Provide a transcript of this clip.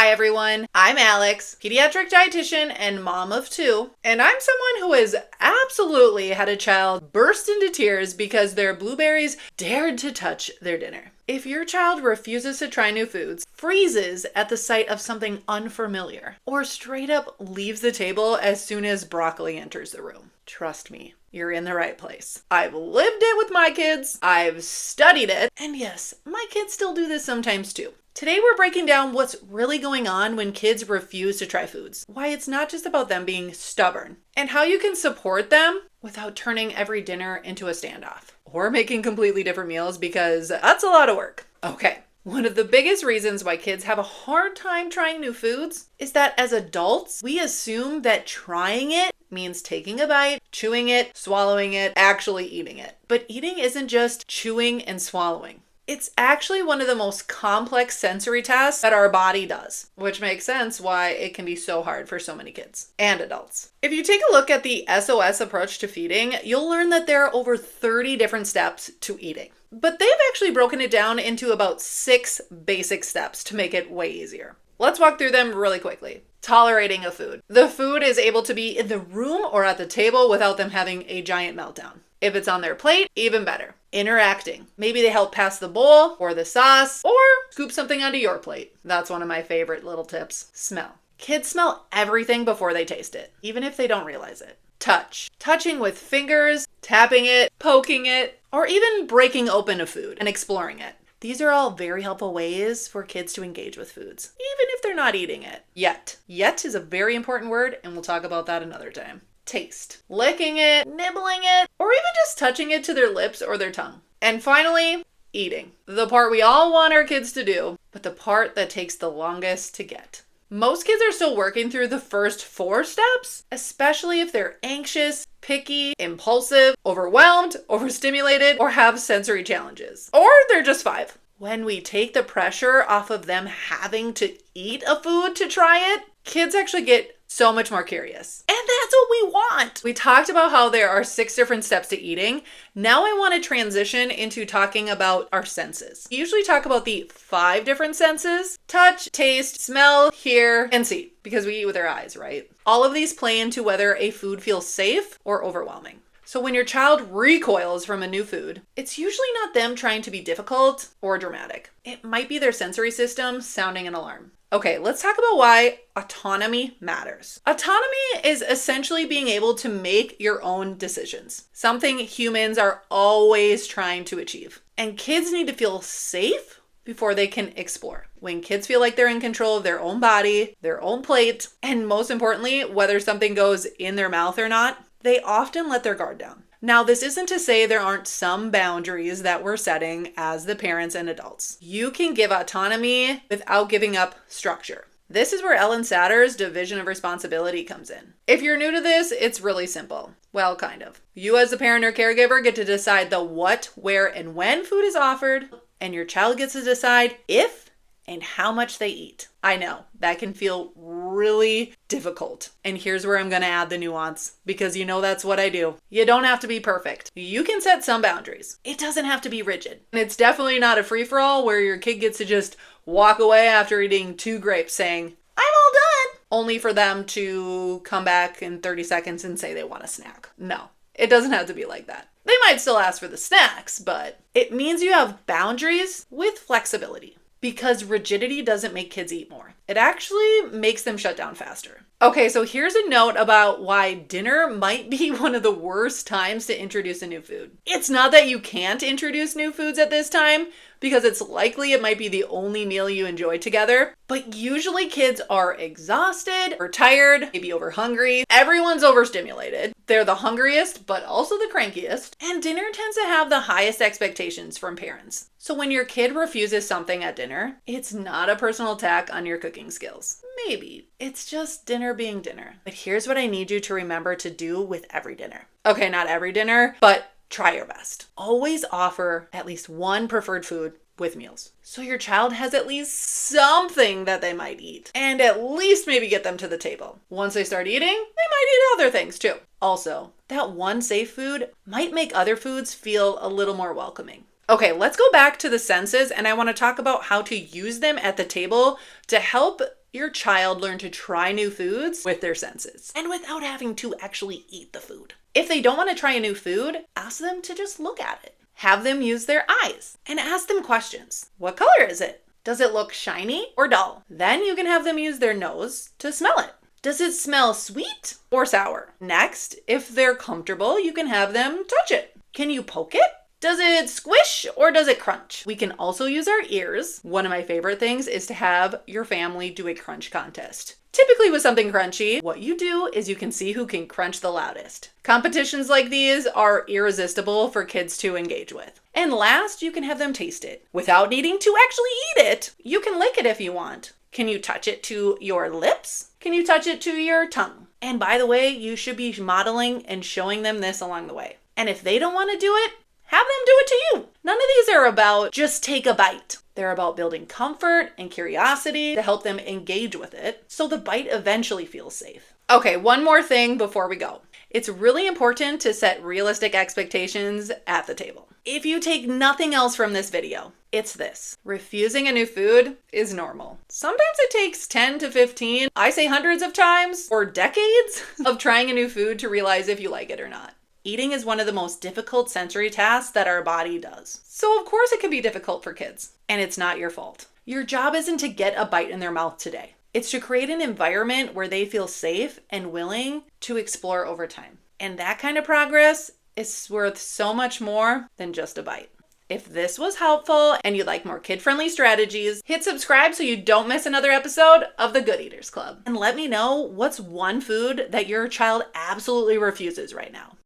Hi everyone, I'm Alex, pediatric dietitian and mom of 2, and I'm someone who has absolutely had a child burst into tears because their blueberries dared to touch their dinner. If your child refuses to try new foods, freezes at the sight of something unfamiliar, or straight up leaves the table as soon as broccoli enters the room, trust me, you're in the right place. I've lived it with my kids, I've studied it, and yes, my kids still do this sometimes too. Today we're breaking down what's really going on when kids refuse to try foods, why it's not just about them being stubborn, and how you can support them without turning every dinner into a standoff or making completely different meals because that's a lot of work. Okay. One of the biggest reasons why kids have a hard time trying new foods is that as adults, we assume that trying it means taking a bite, chewing it, swallowing it, actually eating it. But eating isn't just chewing and swallowing. It's actually one of the most complex sensory tasks that our body does, which makes sense why it can be so hard for so many kids and adults. If you take a look at the SOS approach to feeding, you'll learn that there are over 30 different steps to eating. But they've actually broken it down into about 6 basic steps to make it way easier. Let's walk through them really quickly. Tolerating a food. The food is able to be in the room or at the table without them having a giant meltdown. If it's on their plate, even better. Interacting. Maybe they help pass the bowl or the sauce or scoop something onto your plate. That's one of my favorite little tips. Smell. Kids smell everything before they taste it, even if they don't realize it. Touch. Touching with fingers, tapping it, poking it, or even breaking open a food and exploring it. These are all very helpful ways for kids to engage with foods, even if they're not eating it yet. Yet is a very important word, and we'll talk about that another time. Taste. Licking it, nibbling it, or even just touching it to their lips or their tongue. And finally, eating. The part we all want our kids to do, but the part that takes the longest to get. Most kids are still working through the first 4 steps, especially if they're anxious, picky, impulsive, overwhelmed, overstimulated, or have sensory challenges. Or they're just 5. When we take the pressure off of them having to eat a food to try it, kids actually get so much more curious. And that's what we want. We talked about how there are 6 different steps to eating. Now I want to transition into talking about our senses. We usually talk about the 5 different senses: touch, taste, smell, hear, and see, because we eat with our eyes, right? All of these play into whether a food feels safe or overwhelming. So when your child recoils from a new food, it's usually not them trying to be difficult or dramatic. It might be their sensory system sounding an alarm. Okay, let's talk about why autonomy matters. Autonomy is essentially being able to make your own decisions, something humans are always trying to achieve. And kids need to feel safe before they can explore. When kids feel like they're in control of their own body, their own plate, and most importantly, whether something goes in their mouth or not, they often let their guard down. Now, this isn't to say there aren't some boundaries that we're setting as the parents and adults. You can give autonomy without giving up structure. This is where Ellen Satter's division of responsibility comes in. If you're new to this, it's really simple. Well, kind of. You as a parent or caregiver get to decide the what, where, and when food is offered, and your child gets to decide if and how much they eat. I know, that can feel really difficult. And here's where I'm going to add the nuance, because you know that's what I do. You don't have to be perfect. You can set some boundaries. It doesn't have to be rigid. And it's definitely not a free-for-all where your kid gets to just walk away after eating 2 grapes saying, "I'm all done," only for them to come back in 30 seconds and say they want a snack. No, it doesn't have to be like that. They might still ask for the snacks, but it means you have boundaries with flexibility. Because rigidity doesn't make kids eat more. It actually makes them shut down faster. Okay, so here's a note about why dinner might be one of the worst times to introduce a new food. It's not that you can't introduce new foods at this time, because it's likely it might be the only meal you enjoy together, but usually kids are exhausted or tired, maybe over hungry. Everyone's overstimulated. They're the hungriest, but also the crankiest. And dinner tends to have the highest expectations from parents. So when your kid refuses something at dinner, it's not a personal attack on your cooking skills. Maybe. It's just dinner being dinner. But here's what I need you to remember to do with every dinner. Okay, not every dinner, but try your best. Always offer at least one preferred food with meals. So your child has at least something that they might eat. And at least maybe get them to the table. Once they start eating, they might eat other things too. Also, that one safe food might make other foods feel a little more welcoming. Okay, let's go back to the senses, and I want to talk about how to use them at the table to help your child learn to try new foods with their senses and without having to actually eat the food. If they don't want to try a new food, ask them to just look at it. Have them use their eyes and ask them questions. What color is it? Does it look shiny or dull? Then you can have them use their nose to smell it. Does it smell sweet or sour? Next, if they're comfortable, you can have them touch it. Can you poke it? Does it squish or does it crunch? We can also use our ears. One of my favorite things is to have your family do a crunch contest. Typically with something crunchy, what you do is you can see who can crunch the loudest. Competitions like these are irresistible for kids to engage with. And last, you can have them taste it. Without needing to actually eat it, you can lick it if you want. Can you touch it to your lips? Can you touch it to your tongue? And by the way, you should be modeling and showing them this along the way. And if they don't want to do it, have them do it to you. None of these are about just take a bite. They're about building comfort and curiosity to help them engage with it so the bite eventually feels safe. Okay, one more thing before we go. It's really important to set realistic expectations at the table. If you take nothing else from this video, it's this. Refusing a new food is normal. Sometimes it takes 10 to 15, I say hundreds of times, or decades of trying a new food to realize if you like it or not. Eating is one of the most difficult sensory tasks that our body does. So of course it can be difficult for kids, and it's not your fault. Your job isn't to get a bite in their mouth today. It's to create an environment where they feel safe and willing to explore over time. And that kind of progress is worth so much more than just a bite. If this was helpful and you'd like more kid-friendly strategies, hit subscribe so you don't miss another episode of the Good Eaters Club. And let me know what's one food that your child absolutely refuses right now.